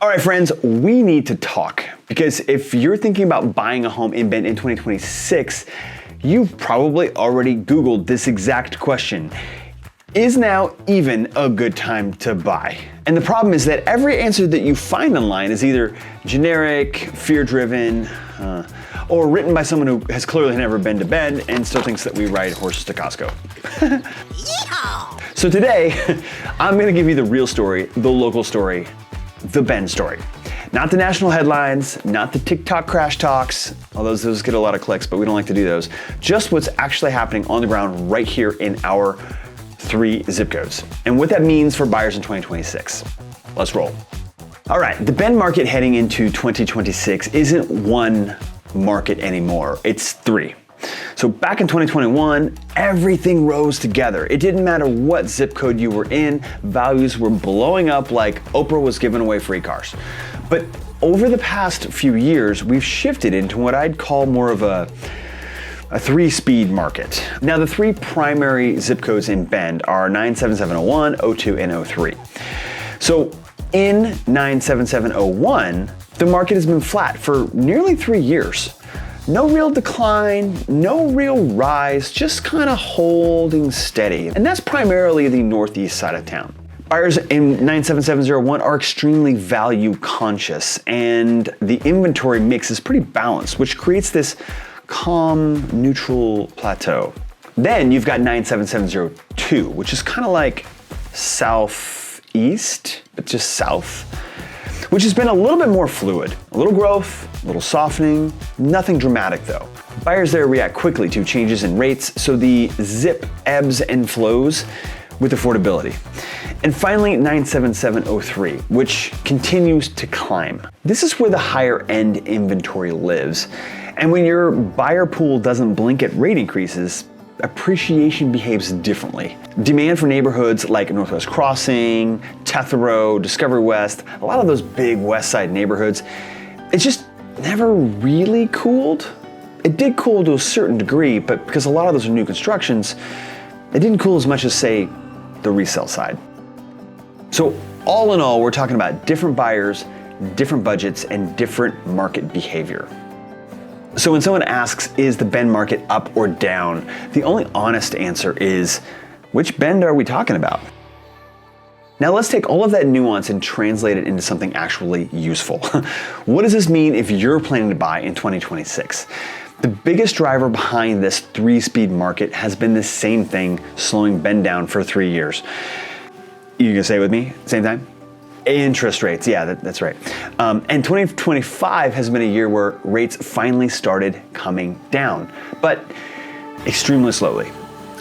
All right, friends, we need to talk because if you're thinking about buying a home in Bend in 2026, you've probably already Googled this exact question. Is now even a good time to buy? And the problem is that every answer that you find online is either generic, fear-driven, or written by someone who has clearly never been to Bend and still thinks that we ride horses to Costco. So today, I'm gonna give you the real story, the local story, the Bend story. Not the national headlines, not the TikTok crash talks, although those get a lot of clicks, but we don't like to do those. Just what's actually happening on the ground right here in our 3 zip codes, and what that means for buyers in 2026. Let's roll. All right, the Bend market heading into 2026 isn't one market anymore, it's 3. So back in 2021, everything rose together. It didn't matter what zip code you were in, values were blowing up like Oprah was giving away free cars. But over the past few years, we've shifted into what I'd call more of a 3-speed market. Now, the 3 primary zip codes in Bend are 97701, 02, and 03. So in 97701, the market has been flat for nearly 3 years. No real decline, no real rise, just kind of holding steady. And that's primarily the northeast side of town. Buyers in 97701 are extremely value conscious, and the inventory mix is pretty balanced, which creates this calm, neutral plateau. Then you've got 97702, which is kind of like southeast, but just south, which has been a little bit more fluid. A little growth, a little softening, nothing dramatic though. Buyers there react quickly to changes in rates, so the zip ebbs and flows with affordability. And finally, 97703, which continues to climb. This is where the higher end inventory lives. And when your buyer pool doesn't blink at rate increases, appreciation behaves differently. Demand for neighborhoods like Northwest Crossing, Tethero, Discovery West, a lot of those big West Side neighborhoods, it just never really cooled. It did cool to a certain degree, but because a lot of those are new constructions, it didn't cool as much as, say, the resale side. So all in all, we're talking about different buyers, different budgets, and different market behavior. So when someone asks, is the Bend market up or down? The only honest answer is, which Bend are we talking about? Now let's take all of that nuance and translate it into something actually useful. What does this mean if you're planning to buy in 2026? The biggest driver behind this 3-speed market has been the same thing, slowing Bend down for 3 years. You gonna say it with me, same time? Interest rates, yeah, that's right. And 2025 has been a year where rates finally started coming down, but extremely slowly.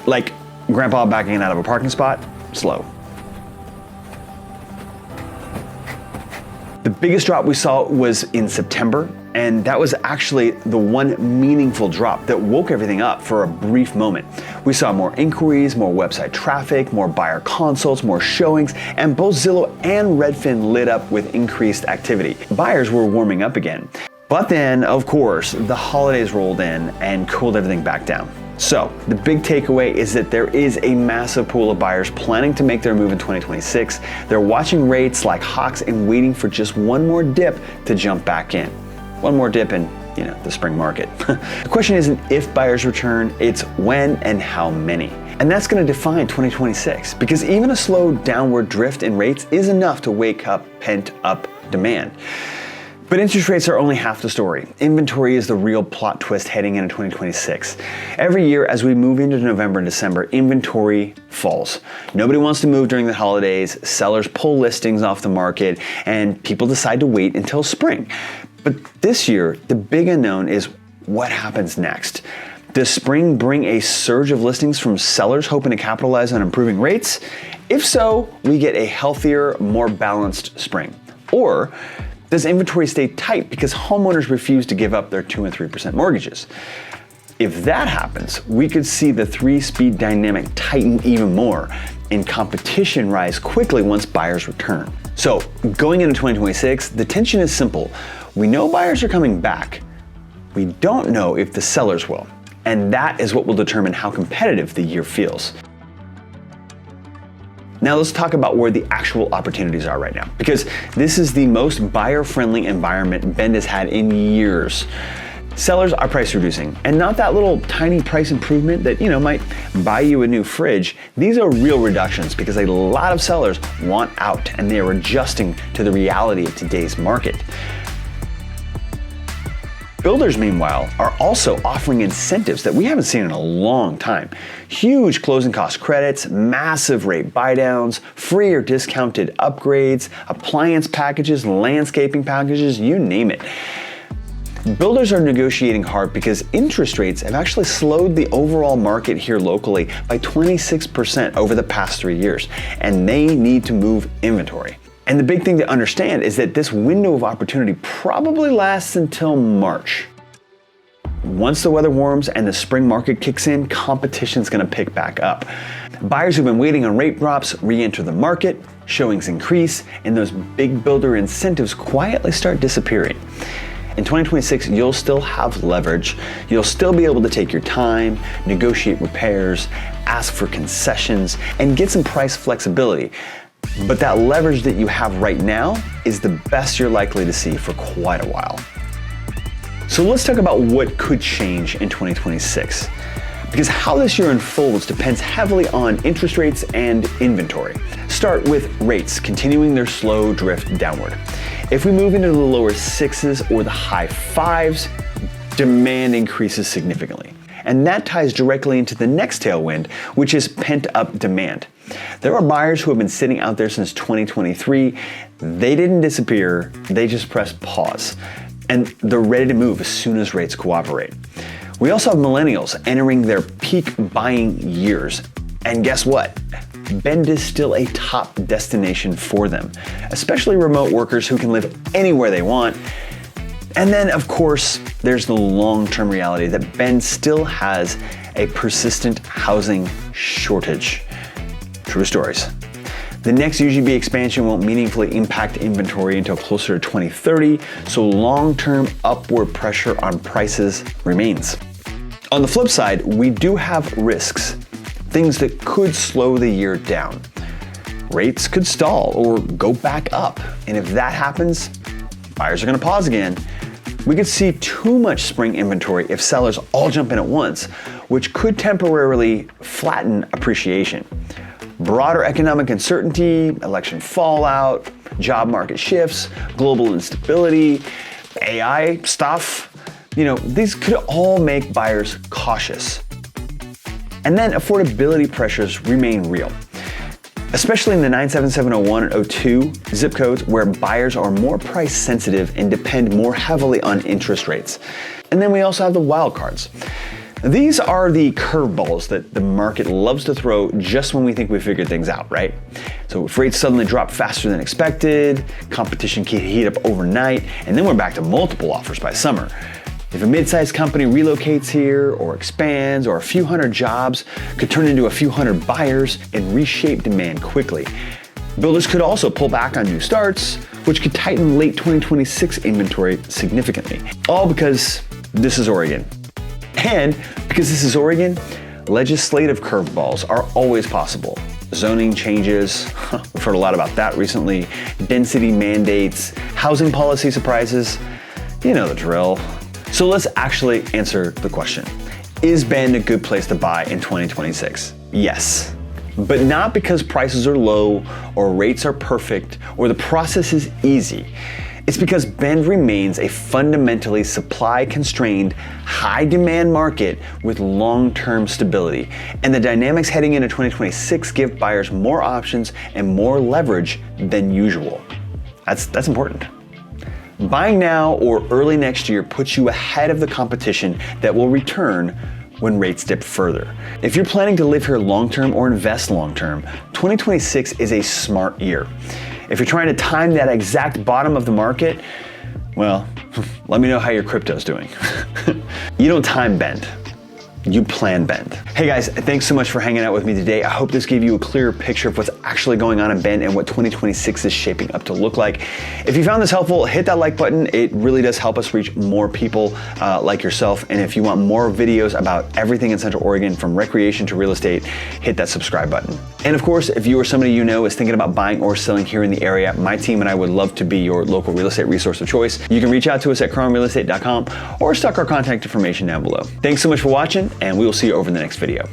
Like grandpa backing out of a parking spot, slow. The biggest drop we saw was in September, and that was actually the one meaningful drop that woke everything up for a brief moment. We saw more inquiries, more website traffic, more buyer consults, more showings, and both Zillow and Redfin lit up with increased activity. Buyers were warming up again. But then, of course, the holidays rolled in and cooled everything back down. So, the big takeaway is that there is a massive pool of buyers planning to make their move in 2026. They're watching rates like hawks and waiting for just one more dip to jump back in. One more dip in, the spring market. The question isn't if buyers return, it's when and how many. And that's gonna define 2026, because even a slow downward drift in rates is enough to wake up pent-up demand. But interest rates are only half the story. Inventory is the real plot twist heading into 2026. Every year as we move into November and December, inventory falls. Nobody wants to move during the holidays, sellers pull listings off the market, and people decide to wait until spring. But this year, the big unknown is what happens next. Does spring bring a surge of listings from sellers hoping to capitalize on improving rates? If so, we get a healthier, more balanced spring. Or does inventory stay tight because homeowners refuse to give up their 2% and 3% mortgages? If that happens, we could see the 3-speed dynamic tighten even more and competition rise quickly once buyers return. So going into 2026, the tension is simple. We know buyers are coming back. We don't know if the sellers will. And that is what will determine how competitive the year feels. Now let's talk about where the actual opportunities are right now, because this is the most buyer-friendly environment Bend has had in years. Sellers are price reducing, and not that little tiny price improvement that might buy you a new fridge. These are real reductions because a lot of sellers want out and they are adjusting to the reality of today's market. Builders, meanwhile, are also offering incentives that we haven't seen in a long time. Huge closing cost credits, massive rate buydowns, free or discounted upgrades, appliance packages, landscaping packages, you name it. Builders are negotiating hard because interest rates have actually slowed the overall market here locally by 26% over the past 3 years, and they need to move inventory. And the big thing to understand is that this window of opportunity probably lasts until March. Once the weather warms and the spring market kicks in, competition's gonna pick back up. Buyers who've been waiting on rate drops re-enter the market, showings increase, and those big builder incentives quietly start disappearing. In 2026, you'll still have leverage. You'll still be able to take your time, negotiate repairs, ask for concessions, and get some price flexibility. But that leverage that you have right now is the best you're likely to see for quite a while. So let's talk about what could change in 2026. Because how this year unfolds depends heavily on interest rates and inventory. Start with rates continuing their slow drift downward. If we move into the lower 6s or the high 5s, demand increases significantly. And that ties directly into the next tailwind, which is pent-up demand. There are buyers who have been sitting out there since 2023. They didn't disappear, they just pressed pause. And they're ready to move as soon as rates cooperate. We also have millennials entering their peak buying years. And guess what? Bend is still a top destination for them, especially remote workers who can live anywhere they want. And then, of course, there's the long-term reality that Bend still has a persistent housing shortage. True stories. The next UGB expansion won't meaningfully impact inventory until closer to 2030, so long-term upward pressure on prices remains. On the flip side, we do have risks, things that could slow the year down. Rates could stall or go back up, and if that happens, buyers are gonna pause again. We could see too much spring inventory if sellers all jump in at once, which could temporarily flatten appreciation. Broader economic uncertainty, election fallout, job market shifts, global instability, AI stuff, these could all make buyers cautious. And then affordability pressures remain real, especially in the 97701 and 02 zip codes where buyers are more price sensitive and depend more heavily on interest rates. And then we also have the wildcards. These are the curveballs that the market loves to throw just when we think we figured things out, right? So if rates suddenly drop faster than expected, competition can heat up overnight, and then we're back to multiple offers by summer. If a mid-sized company relocates here or expands, or a few hundred jobs could turn into a few hundred buyers and reshape demand quickly. Builders could also pull back on new starts, which could tighten late 2026 inventory significantly. All because this is Oregon. And because this is Oregon, legislative curveballs are always possible. Zoning changes, we've heard a lot about that recently, density mandates, housing policy surprises, you know the drill. So let's actually answer the question. Is Bend a good place to buy in 2026? Yes. But not because prices are low or rates are perfect or the process is easy. It's because Bend remains a fundamentally supply-constrained, high-demand market with long-term stability. And the dynamics heading into 2026 give buyers more options and more leverage than usual. That's important. Buying now or early next year puts you ahead of the competition that will return when rates dip further. If you're planning to live here long-term or invest long-term, 2026 is a smart year. If you're trying to time that exact bottom of the market, well, let me know how your crypto's doing. You don't time Bend. you plan Bend. Hey guys, thanks so much for hanging out with me today. I hope this gave you a clearer picture of what's actually going on in Bend and what 2026 is shaping up to look like. If you found this helpful, hit that like button. It really does help us reach more people like yourself. And if you want more videos about everything in Central Oregon, from recreation to real estate, hit that subscribe button. And of course, if you or somebody you know is thinking about buying or selling here in the area, my team and I would love to be your local real estate resource of choice. You can reach out to us at crownrealestate.com or stock our contact information down below. Thanks so much for watching, and we will see you over in the next video.